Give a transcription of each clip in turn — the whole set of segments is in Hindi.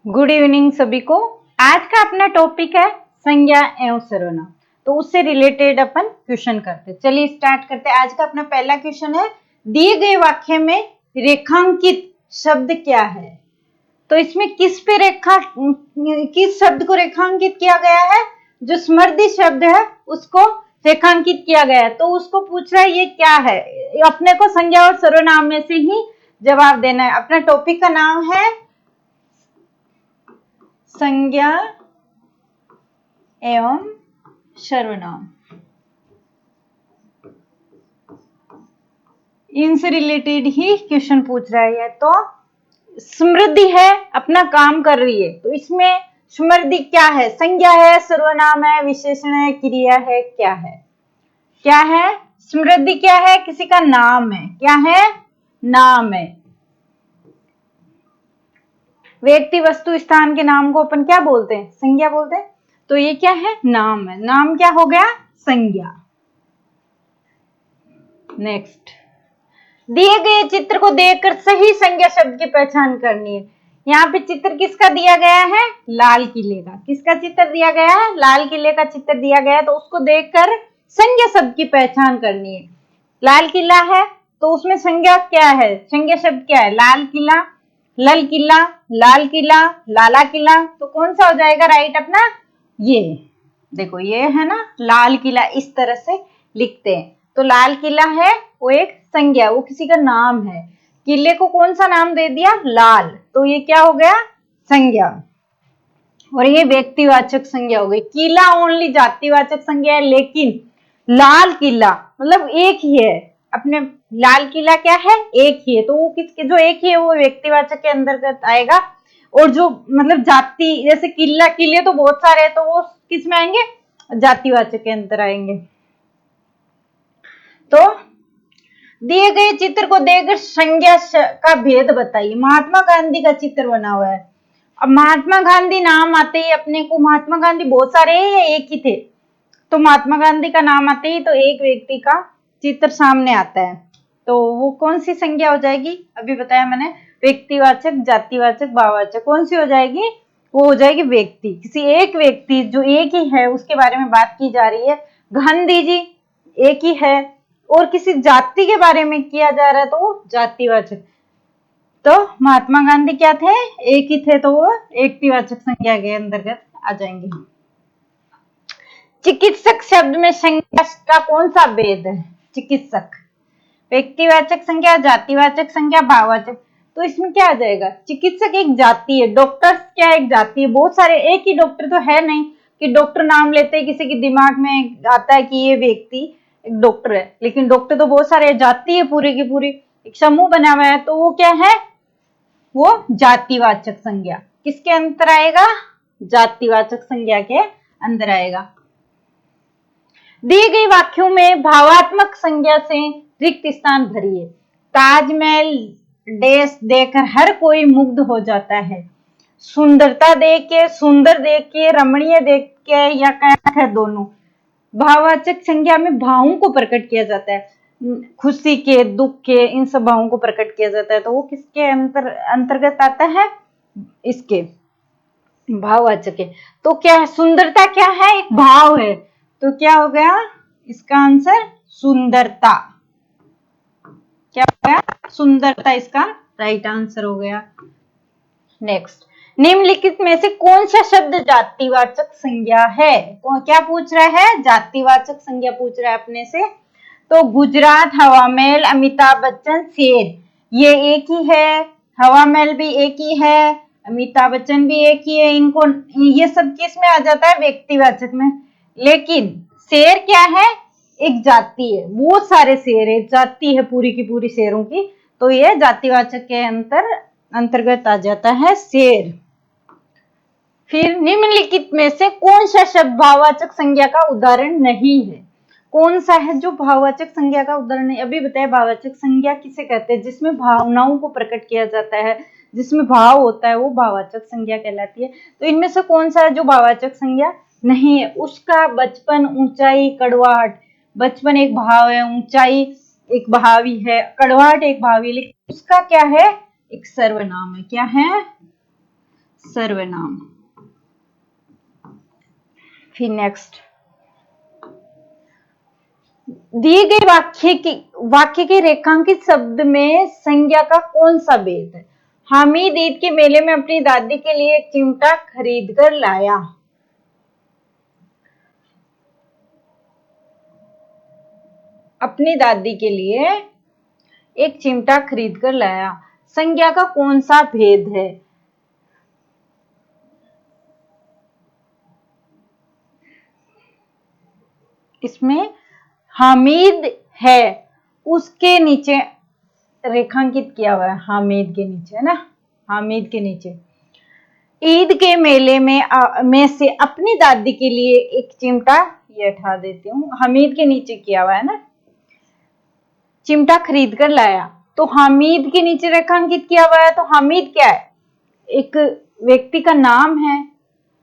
गुड इवनिंग सभी को। आज का अपना टॉपिक है संज्ञा एवं सर्वनाम। तो उससे रिलेटेड अपन क्वेश्चन करते। चलिए स्टार्ट करते। आज का अपना पहला क्वेश्चन है, दिए गए वाक्य में रेखांकित शब्द क्या है। तो इसमें किस शब्द को रेखांकित किया गया है। जो स्मृति शब्द है उसको रेखांकित किया गया है। तो उसको पूछ रहा है ये क्या है। अपने को संज्ञा और सर्वनाम में से ही जवाब देना है। अपना टॉपिक का नाम है संज्ञा एवं सर्वनाम। इनसे रिलेटेड ही क्वेश्चन पूछ रहा है। तो समृद्धि है, अपना काम कर रही है। तो इसमें समृद्धि क्या है, संज्ञा है, सर्वनाम है, विशेषण है, क्रिया है, क्या है। क्या है समृद्धि, क्या है, किसी का नाम है। क्या है, नाम है। व्यक्ति वस्तु स्थान के नाम को अपन क्या बोलते हैं, संज्ञा बोलते हैं। तो ये क्या है, नाम है। नाम क्या हो गया, संज्ञा। नेक्स्ट, दिए गए चित्र को देखकर सही संज्ञा शब्द की पहचान करनी है। यहाँ पे चित्र किसका दिया गया है, लाल किले का। किसका चित्र दिया गया है, लाल किले का चित्र दिया गया है। तो उसको देखकर संज्ञा शब्द की पहचान करनी है। लाल किला है तो उसमें संज्ञा क्या है, संज्ञा शब्द क्या है, लाल किला, लल किला, लाल किला, लाला किला। तो कौन सा हो जाएगा राइट अपना, ये देखो ये है ना, लाल किला। इस तरह से लिखते हैं। तो लाल किला है वो एक संज्ञा, वो किसी का नाम है। किले को कौन सा नाम दे दिया, लाल। तो ये क्या हो गया, संज्ञा। और ये व्यक्तिवाचक संज्ञा हो गई। किला ओनली जातिवाचक संज्ञा है, लेकिन लाल किला मतलब एक ही है। अपने लाल किला क्या है, एक ही है। तो वो किसके, जो एक ही है वो व्यक्तिवाचक के अंतर्गत आएगा। और जो मतलब जाति, जैसे किला, किले तो बहुत सारे हैं, तो वो किस में आएंगे, जातिवाचक के अंतर आएंगे। तो दिए गए चित्र को देखकर संज्ञा का भेद बताइए। महात्मा गांधी का चित्र बना हुआ है। अब महात्मा गांधी नाम आते ही अपने को, महात्मा गांधी बहुत सारे हैं या एक ही थे। तो महात्मा गांधी का नाम आते ही तो एक व्यक्ति का चित्र सामने आता है। तो वो कौन सी संज्ञा हो जाएगी, अभी बताया मैंने, व्यक्तिवाचक, जातिवाचक, भाववाचक। कौन सी हो जाएगी, वो हो जाएगी व्यक्ति। किसी एक व्यक्ति जो एक ही है उसके बारे में बात की जा रही है। गांधी जी एक ही है। और किसी जाति के बारे में किया जा रहा है तो वो जातिवाचक। तो महात्मा गांधी क्या थे, एक ही थे, तो वो व्यक्तिवाचक संज्ञा के अंतर्गत आ जाएंगे। चिकित्सक शब्द में संज्ञा का कौन सा भेद है, चिकित्सक, व्यक्तिवाचक संज्ञा, जातिवाचक संज्ञा, भाववाचक। तो इसमें क्या आ जाएगा, चिकित्सक एक जाति है, डॉक्टर क्या एक जाति है। बहुत सारे, एक ही डॉक्टर तो है नहीं कि डॉक्टर नाम लेते ही किसी के दिमाग में आता है कि ये व्यक्ति एक डॉक्टर है। लेकिन डॉक्टर तो बहुत सारे, जाति है पूरी की पूरी, एक समूह बना हुआ है। तो वो क्या है, वो जातिवाचक संज्ञा किसके अंतर आएगा, जातिवाचक संज्ञा के अंदर आएगा। दिए गए वाक्यों में भावात्मक संज्ञा से रिक्त स्थान भरिए। ताजमहल देश देखकर हर कोई मुग्ध हो जाता है। सुंदरता देख के, सुंदर देख के, रमणीय देख के, या क्या है, दोनों। भाववाचक संज्ञा में भावों को प्रकट किया जाता है, खुशी के, दुख के, इन सब भावों को प्रकट किया जाता है। तो वो किसके अंतर्गत आता है, इसके भाववाचक है। तो क्या है, सुंदरता क्या है, एक भाव है। तो क्या हो गया इसका आंसर, सुंदरता। क्या हो गया, सुंदरता इसका राइट आंसर हो गया। नेक्स्ट, निम्नलिखित में से कौन सा शब्द जातिवाचक संज्ञा है। तो क्या पूछ रहा है, जातिवाचक संज्ञा पूछ रहा है अपने से। तो गुजरात, हवा महल, अमिताभ बच्चन, शेर, ये एक ही है। हवा महल भी एक ही है, अमिताभ बच्चन भी एक ही है। इनको, ये सब किस में आ जाता है, व्यक्तिवाचक में। लेकिन शेर क्या है, एक जाति है। बहुत सारे शेर है, जाति है पूरी की पूरी शेरों की। तो ये जातिवाचक के अंतर्गत आ जाता है शेर। फिर निम्नलिखित में से कौन सा शब्द भाववाचक संज्ञा का उदाहरण नहीं है। कौन सा है जो भाववाचक संज्ञा का उदाहरण है, अभी बताया। भाववाचक संज्ञा किसे कहते हैं, जिसमें भावनाओं को प्रकट किया जाता है, जिसमें भाव होता है, वो भाववाचक संज्ञा कहलाती है। तो इनमें से कौन सा है जो भाववाचक संज्ञा नहीं है, उसका बचपन, ऊंचाई, कड़वाहट। बचपन एक भाव है, ऊंचाई एक भावी है, कड़वाहट एक भावी, लेकिन उसका क्या है, एक सर्वनाम है। क्या है, सर्वनाम। फिर नेक्स्ट, दिए गए वाक्य के रेखांकित शब्द में संज्ञा का कौन सा भेद है? हामिद ईद के मेले में अपनी दादी के लिए एक चिमटा खरीद कर लाया। अपनी दादी के लिए एक चिमटा खरीद कर लाया, संज्ञा का कौन सा भेद है? इसमें हामिद है, उसके नीचे रेखांकित किया हुआ है, हामिद के नीचे है ना, हामिद के नीचे। ईद के मेले में से अपनी दादी के लिए एक चिमटा, ये हटा देती हूँ, हामिद के नीचे किया हुआ है ना, चिमटा खरीद कर लाया, तो हामिद के नीचे रेखांकित किया हुआ है, तो हामिद क्या है? एक व्यक्ति का नाम है,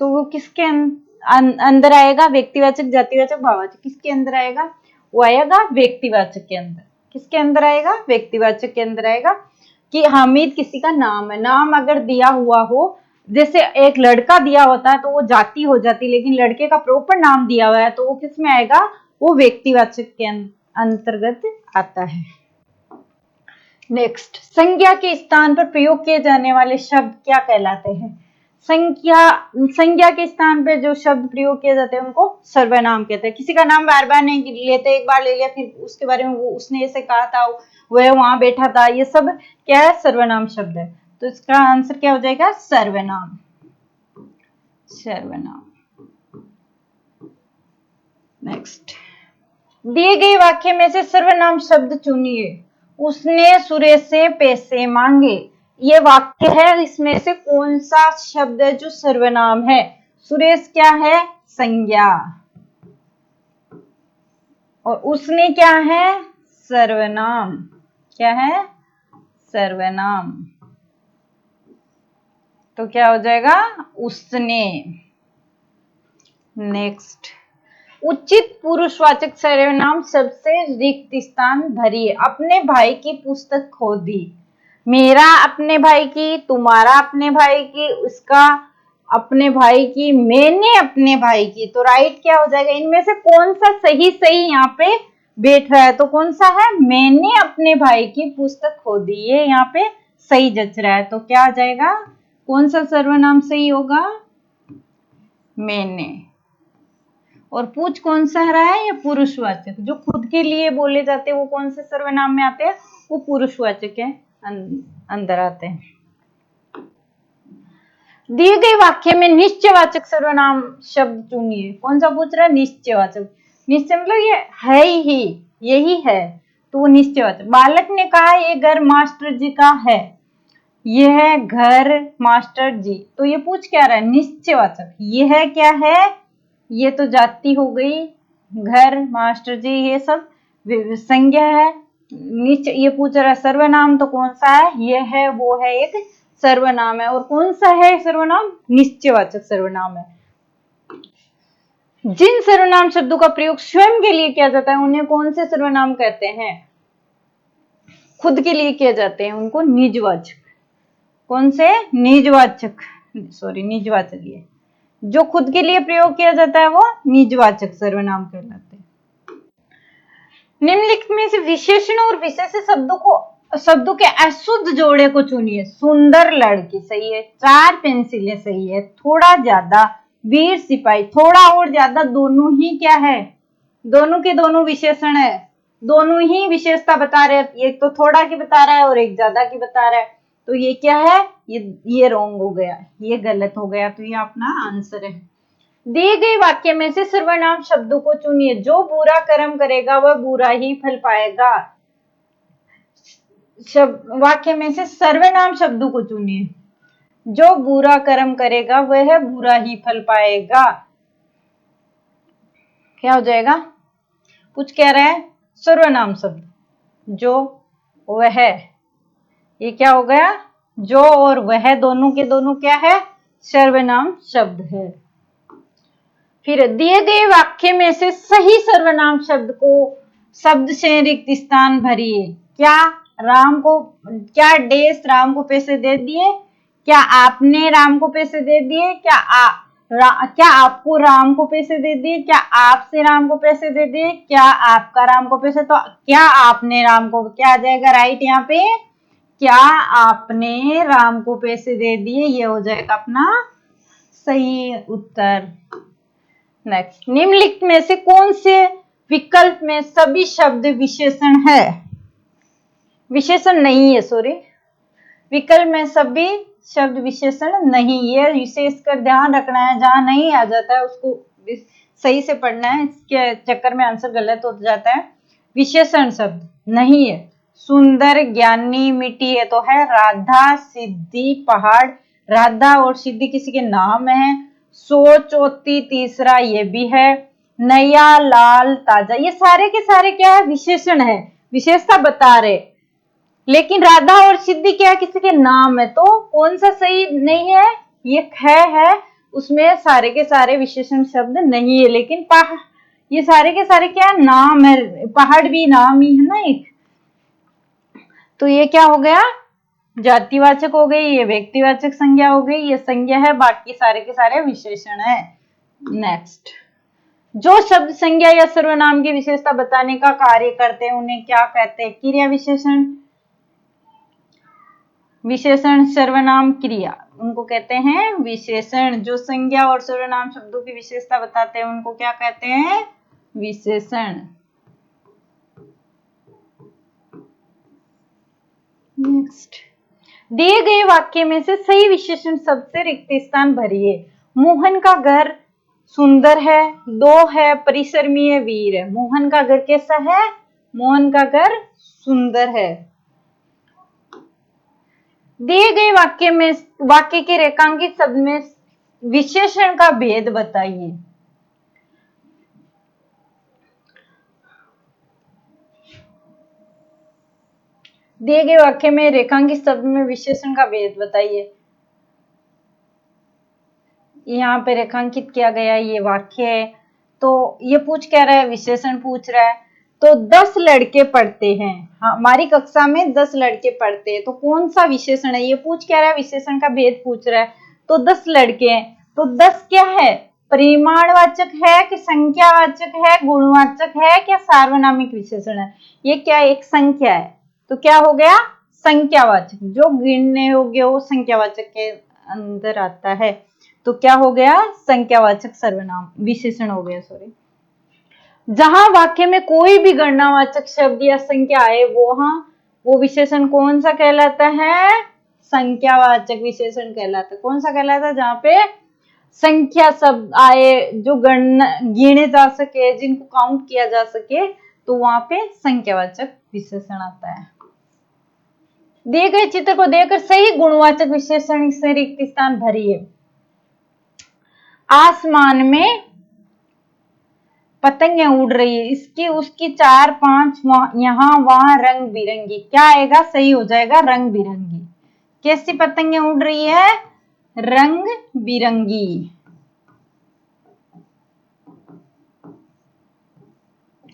तो वो किसके अंदर आएगा? व्यक्तिवाचक, जातिवाचक, भाववाचक, किसके अंदर आएगा? वो आएगा व्यक्तिवाचक के अंदर। किसके अंदर आएगा? व्यक्तिवाचक के अंदर आएगा, कि हामिद किसी का नाम है। नाम अगर दिया हुआ हो, जैसे एक लड़का दिया होता है तो वो जाति हो जाती, लेकिन लड़के का प्रॉपर नाम दिया हुआ है तो वो किस में आएगा? वो व्यक्तिवाचक के अंतर्गत आता है। नेक्स्ट, संज्ञा के स्थान पर प्रयोग किए जाने वाले शब्द क्या कहलाते हैं? संज्ञा के स्थान पर जो शब्द प्रयोग किए जाते हैं उनको सर्वनाम कहते हैं। किसी का नाम बार बार नहीं लेते, एक बार ले लिया, फिर उसके बारे में वो उसने ऐसे कहा था, वह वहां बैठा था, ये सब क्या है? सर्वनाम शब्द है। तो इसका आंसर क्या हो जाएगा? सर्वनाम। सर्वनाम। नेक्स्ट, दिए गए वाक्य में से सर्वनाम शब्द चुनिए। उसने सुरेश से पैसे मांगे, ये वाक्य है, इसमें से कौन सा शब्द है जो सर्वनाम है? सुरेश क्या है? संज्ञा, और उसने क्या है? सर्वनाम। क्या है? सर्वनाम। तो क्या हो जाएगा? उसने। नेक्स्ट, उचित पुरुषवाचक सर्वनाम शब्द से रिक्त स्थान भरिए। अपने भाई की पुस्तक खो दी, मेरा अपने भाई की, तुम्हारा अपने भाई की, उसका अपने भाई की, मैंने अपने भाई की। तो राइट क्या हो जाएगा? इनमें से कौन सा सही यहाँ पे बैठ रहा है? तो कौन सा है? मैंने अपने भाई की पुस्तक खो दी, ये यहाँ पे सही जच रहा है। तो क्या आ जाएगा? कौन सा सर्वनाम सही होगा? मैंने। और पूछ कौन सा रहा है? ये पुरुषवाचक, जो खुद के लिए बोले जाते हैं वो कौन से सर्वनाम में आते हैं? वो पुरुषवाचक है, अंदर आते हैं। दिए गए वाक्य में निश्चयवाचक सर्वनाम शब्द चुनिए। कौन सा पूछ रहा है? निश्चयवाचक। निश्चय मतलब ये है ही, यही है, तो वो निश्चयवाचक। बालक ने कहा ये घर मास्टर जी का है, यह है घर मास्टर जी, तो ये पूछ क्या रहा है? निश्चयवाचक। ये है क्या है? ये तो जाति हो गई, घर मास्टर जी ये सब संज्ञा है। निश्चय ये पूछ रहा है सर्वनाम, तो कौन सा है? ये है, वो है, एक सर्वनाम है। और कौन सा है सर्वनाम? निश्चयवाचक सर्वनाम है। जिन सर्वनाम शब्दों का प्रयोग स्वयं के लिए किया जाता है उन्हें कौन से सर्वनाम कहते हैं? खुद के लिए किए जाते हैं उनको निजवाचक। कौन से? निजवाचक, सॉरी निजवाचक। ये जो खुद के लिए प्रयोग किया जाता है वो निजवाचक सर्वनाम कहलाते हैं। निम्नलिखित में से विशेषण और विशेष शब्दों के अशुद्ध जोड़े को चुनिए। सुंदर लड़की सही है, 4 पेंसिलें सही है, थोड़ा ज्यादा, वीर सिपाही, थोड़ा और ज्यादा, दोनों ही क्या है? दोनों के दोनों विशेषण है, दोनों ही विशेषता बता रहे हैं। एक तो थोड़ा की बता रहा है और एक ज्यादा की बता रहा है, तो ये क्या है? ये रॉन्ग हो गया, ये गलत हो गया, तो ये अपना आंसर है। दिए गए वाक्य में से सर्वनाम शब्दों को चुनिए। जो बुरा कर्म करेगा वह बुरा ही फल पाएगा। वाक्य में से सर्वनाम शब्दों को चुनिए। जो बुरा कर्म करेगा वह बुरा ही फल पाएगा, क्या हो जाएगा? कुछ कह रहा है सर्वनाम शब्द जो वह, ये क्या हो गया? जो और वह दोनों के दोनों क्या है? सर्वनाम शब्द है। फिर दिए गए वाक्य में से सही सर्वनाम शब्द को शब्द से रिक्त स्थान भरिए। क्या राम को, क्या डेस राम को पैसे दे दिए? क्या आपने राम को पैसे दे दिए? क्या आपको राम को पैसे दे दिए? क्या आपसे राम को पैसे दे दिए? क्या आपका राम को पैसे? तो क्या आपने राम को, क्या आ जाएगा राइट यहाँ पे? क्या आपने राम को पैसे दे दिए, ये हो जाएगा अपना सही उत्तर। नेक्स्ट, निम्नलिखित में से कौन से विकल्प में सभी शब्द विशेषण है? विशेषण नहीं है, सॉरी, विकल्प में सभी शब्द विशेषण नहीं। ये विशेष कर ध्यान रखना है, जहां नहीं आ जाता है उसको सही से पढ़ना है, इसके चक्कर में आंसर गलत हो जाता है। विशेषण शब्द नहीं है। सुंदर, ज्ञानी, मिट्टी, ये तो है। राधा, सिद्धि, पहाड़, राधा और सिद्धि किसी के नाम है। सो, चौथी, तीसरा, ये भी है। नया, लाल, ताजा, ये सारे के सारे क्या है? विशेषण है, विशेषता बता रहे। लेकिन राधा और सिद्धि क्या किसी के नाम है, तो कौन सा सही नहीं है? ये है उसमें सारे के सारे विशेषण शब्द नहीं है। लेकिन ये सारे के सारे क्या नाम है, पहाड़ भी नाम ही है ना एक। तो ये क्या हो गया? जातिवाचक हो गई, ये व्यक्तिवाचक संज्ञा हो गई, ये संज्ञा है, बाकी सारे के सारे विशेषण है। नेक्स्ट, जो शब्द संज्ञा या सर्वनाम की विशेषता बताने का कार्य करते हैं उन्हें क्या कहते हैं? क्रिया विशेषण। विशेषण, सर्वनाम, क्रिया, उनको कहते हैं विशेषण। जो संज्ञा और सर्वनाम शब्दों की विशेषता बताते हैं उनको क्या कहते हैं? विशेषण। नेक्स्ट, दिए गए वाक्य में से सही विशेषण शब्द से रिक्त स्थान भरिए। मोहन का घर सुंदर है, दो है, परिश्रमी है, वीर है। मोहन का घर कैसा है? मोहन का घर सुंदर है। दिए गए वाक्य के रेखांकित शब्द में विशेषण का भेद बताइए। दिए गए वाक्य में रेखांकित शब्द में विशेषण का भेद बताइए। यहाँ पे रेखांकित किया गया ये वाक्य है, तो ये पूछ क्या रहा है? विशेषण पूछ रहा है। तो 10 लड़के पढ़ते हैं, हमारी कक्षा में 10 लड़के पढ़ते हैं, तो कौन सा विशेषण है? ये पूछ क्या रहा है? विशेषण का भेद पूछ रहा है। तो 10 लड़के हैं, तो 10 क्या है? परिमाणवाचक है कि संख्यावाचक है, गुणवाचक है, क्या सार्वनामिक विशेषण है? ये क्या एक संख्या है, तो क्या हो गया? संख्यावाचक। जो गिनने योग्य वो संख्यावाचक के अंदर आता है, तो क्या हो गया? संख्यावाचक सर्वनाम विशेषण हो गया, सॉरी। जहां वाक्य में कोई भी गणनावाचक शब्द या संख्या आए वो विशेषण कौन सा कहलाता है? संख्यावाचक विशेषण कहलाता है। कौन सा कहलाता है? जहां पे संख्या शब्द आए, जो गिने जा सके, जिनको काउंट किया जा सके, तो वहां पे संख्यावाचक विशेषण आता है। दिए गए चित्र को देखकर सही गुणवाचक विशेषण से रिक्त स्थान भरिए। आसमान में पतंगे उड़ रही है, इसकी उसकी 4-5 यहाँ वहां रंग बिरंगी, क्या आएगा? सही हो जाएगा रंग बिरंगी। कैसी पतंगे उड़ रही है? रंग बिरंगी।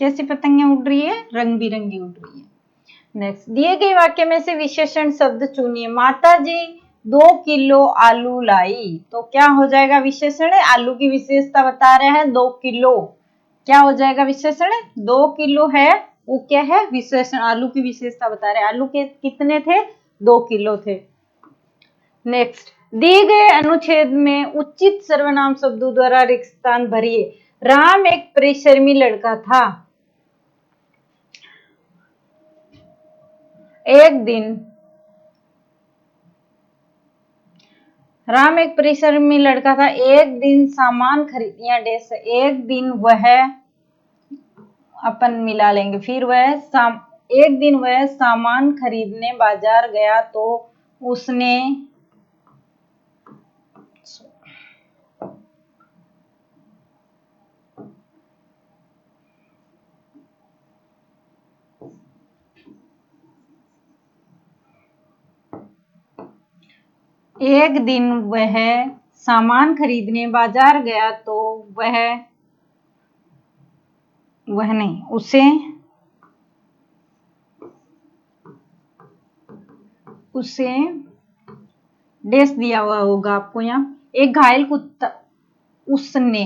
कैसी पतंगे उड़ रही है? रंग बिरंगी उड़ रही है। नेक्स्ट, दिए गए वाक्य में से विशेषण शब्द चुनिए। माता जी 2 किलो आलू लाई, तो क्या हो जाएगा? विशेषण है। आलू की विशेषता बता रहे हैं 2 किलो, क्या हो जाएगा? विशेषण। 2 किलो है, वो क्या है? विशेषण। आलू की विशेषता बता रहे हैं। आलू के कितने थे? 2 किलो थे। नेक्स्ट, दिए गए अनुच्छेद में उचित सर्वनाम शब्दों द्वारा रिक्त स्थान भरिए। राम एक परिश्रमी लड़का था। राम एक परिश्रमी लड़का था। एक दिन सामान खरीद, एक दिन वह, अपन मिला लेंगे, फिर एक दिन वह सामान खरीदने बाजार गया तो उसने एक दिन वह सामान खरीदने बाजार गया तो वह नहीं, उसे डेस दिया हुआ होगा आपको यहाँ। एक घायल कुत्ता, उसने,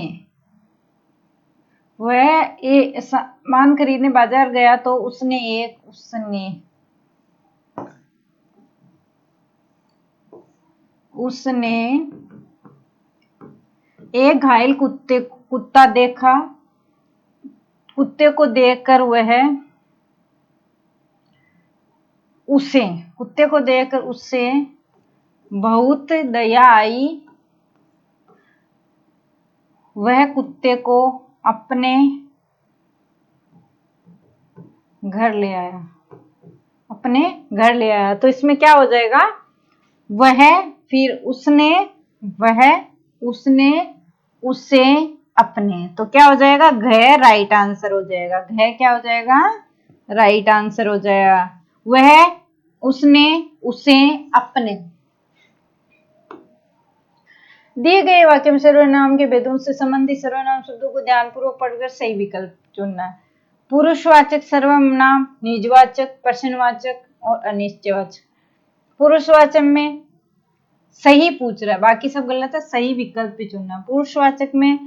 वह एक सामान खरीदने बाजार गया तो उसने एक घायल कुत्ता देखा। कुत्ते को देखकर उसे बहुत दया आई। वह कुत्ते को अपने घर ले आया। तो इसमें क्या हो जाएगा, उसने उसे अपने, तो क्या हो जाएगा, घ राइट आंसर हो जाएगा। घ क्या हो जाएगा, राइट आंसर हो जाएगा। उसने उसे अपने। दिए गए वाक्य में सर्वनाम के भेदों से संबंधित सर्वनाम शब्दों को ध्यानपूर्वक पढ़कर सही विकल्प चुनना है। पुरुषवाचक सर्वनाम, निजवाचक, प्रश्नवाचक और अनिश्चयवाचक। पुरुषवाचक में सही पूछ रहा है, बाकी सब गलत है, सही विकल्प भी चुनना। पुरुषवाचक में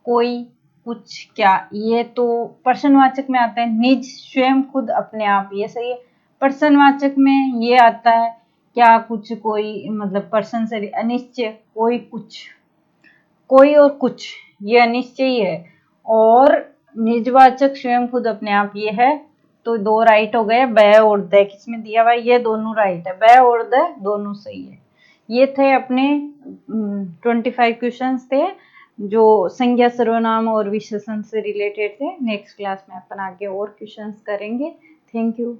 कोई, कुछ, क्या, ये तो प्रश्नवाचक में आता है। निज, स्वयं, खुद, अपने आप, ये सही है। प्रश्नवाचक में ये आता है क्या, कुछ, कोई, मतलब पर्सन से। अनिश्चय, कोई, कुछ, कोई और कुछ, ये अनिश्चय ही है। और निजवाचक स्वयं, खुद, अपने आप, ये है। तो दो राइट हो गए। ब और द किसमें दिया हुआ है, ये दोनों राइट है। ब और द दोनों सही है। ये थे अपने 25 क्वेश्चंस थे जो संज्ञा, सर्वनाम और विशेषण से रिलेटेड थे। नेक्स्ट क्लास में अपन आगे और क्वेश्चंस करेंगे। Thank you.